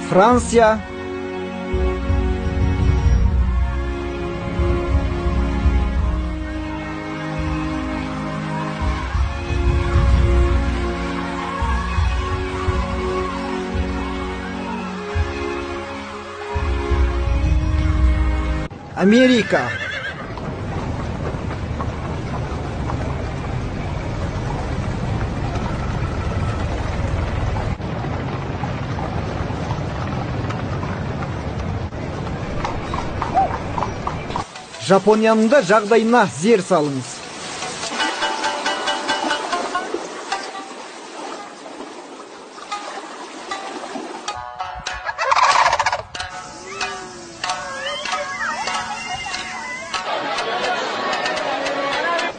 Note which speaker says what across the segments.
Speaker 1: Франция, Америка, Жапонияның да жағдайына зер салыңыз.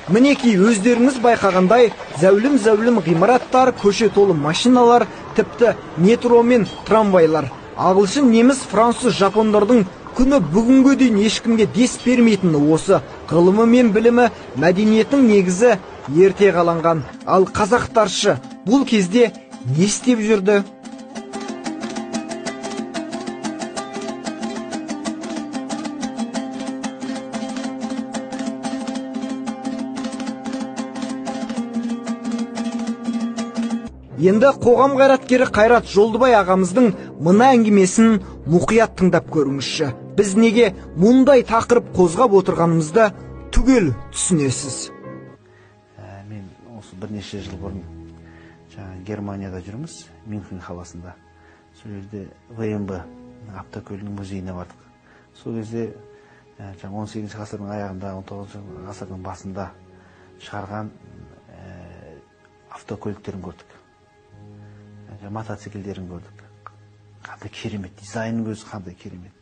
Speaker 1: Мінеки өздеріңіз байқағандай, зәулім ғимараттар, көше толы машиналар, тіпті метро мен трамвайлар. Ағылшын, неміс, француз, жапондардың күні бүгінге дейін ешкімге дес бермейтіні осы. Ғылымы мен білімі, мәдениетінің негізі ерте қаланған. Ал қазақтаршы бұл кезде не істеп жүрді? Енді қоғам қайраткері Қайрат Жолдыбай ағамыздың мына әңгімесін мұқият тыңдап көріңізші. Біз неге мұндай тақырып қозғап отырғанымызды түгел түсінесіз.
Speaker 2: Мен осы бірнеше жыл бұрын Германияда жүрміз, Мюнхен қаласында. Сол жерде ВМБ автокөлігінің музейіне бардық. Сол кезде 18 ғасырдың аяғында, 19 ғасырдың басында шығарған автокөліктерін көрдік. Мотоциклдерін көрдік. Қандай керемет, дизайнның өзі қандай керемет.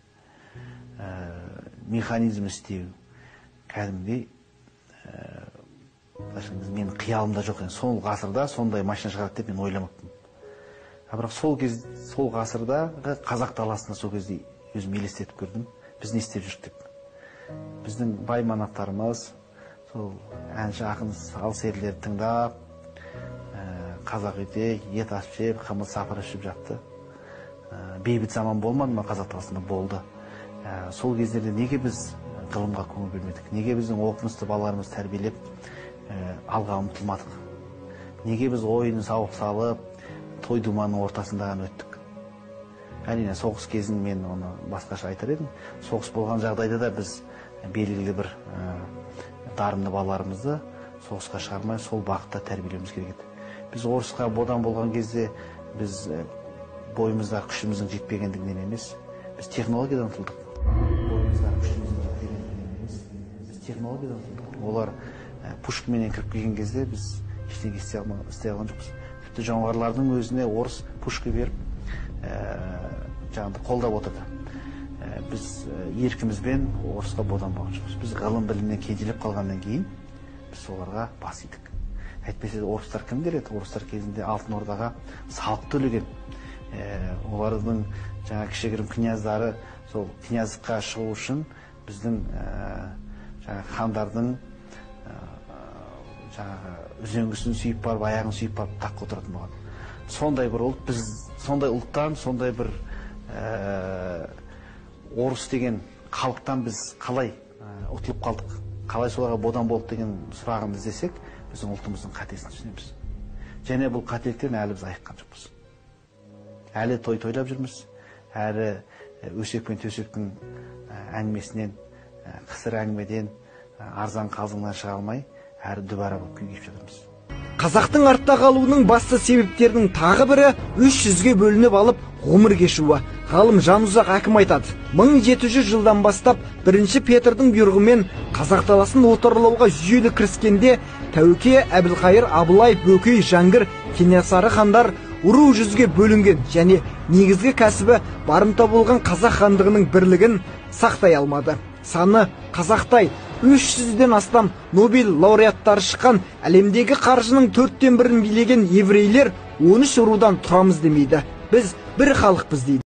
Speaker 2: Механизм істеу кәдімгідей менің қиялымда жоқ. Сол ғасырда сондай машина шығарады деп мен ойламаппын. Бірақ сол ғасырдағы қазақ даласында сол кезде өзім елестетіп көрдім. Біз не істеп жүрдік деп. Біздің бай манаттарымыз сол әнші ақын сал-серілерді тыңдап, қазақ үйде ет асып жеп, қымыз сапыр ішіп жатты. Бейбіт заман болмады ма? Қазақ даласында болды. Сол кездерде неге біз ғылымға көңіл бөлмедік? Неге біздің оқымысты балаларымыз тәрбиелеп алға ұмтылмадық? Неге біз ойын сауық салып, той думанның ортасында ғана өттік? Әрине, соғыс кезін мен оны басқаша айтар едім. Соғыс болған жағдайда да біз белгілі бір дарынды балаларымызды соғысқа шығармай, сол бағытта тәрбиелеуіміз керек еді. Біз орысқа бодан болған кезде біз бойымызда күшіміздің жетпегендігінен емес, біз технологиядан ұтылдық. Олар пушкаменен кіріп келген кезде біз ештеңе істей алған жоқпыз. Тіпті жоңғарлардың өзіне орыс пушка беріп, қолдап отырды. Біз еркімізбен орысқа бодан болған жоқпыз. Біз ғылым білімнен кенжелеп қалғаннан кейін біз соларға бас идік. Әйтпесе орыстар кімдер еді? Орыстар кезінде Алтын Ордаға салық төлеген. Олардың кішігірім князьдары сол князьдыққа шығу үшін біздің хандардың үзеңгісін сүйіп барып, аяғын сүйіп барып таққа отыратын болған. Сондай бір ұлт, біз сондай ұлттан, сондай бір орыс деген халықтан біз қалай ұтылып қалдық? Қалай соларға бодан болды деген сұрағын іздесек, біздің ұлтымыздың қатесін түсінеміз. Және бұл қателіктен әлі біз айыққан жоқпыз. Әлі той тойлап жүрміз. Әлі өсек пен төсектің әңгімесінен, қысыр әңгімеден, арзан қалжыңнан шыға алмай, әрі дүбара болып күй кешіп жатырмыз.
Speaker 1: Қазақтың артта қалуының басты себептерінің тағы бірі 300-ге бөлініп алып ғұмыр кешуі. Ғалым Жанұзақ әкім айтады, 1700 жылдан бастап 1 Петрдің бұйрығымен қазақ даласын отарлауға жүйелі кіріскенде Тәуке, Әбілқайыр, Абылай, Бөкей, Жәңгір, Кенесары хандар ұру жүзге бөлінген және негізгі кәсібі барымта болған қазақ хандығының бірлігін сақтай алмады. Саны қазақтай 300-ден астам Нобель лауреаттары шыққан әлемдегі қаржының 4/1 билеген еврейлер 13 рудан тұрамыз демейді. Біз бір халықпыз дейді.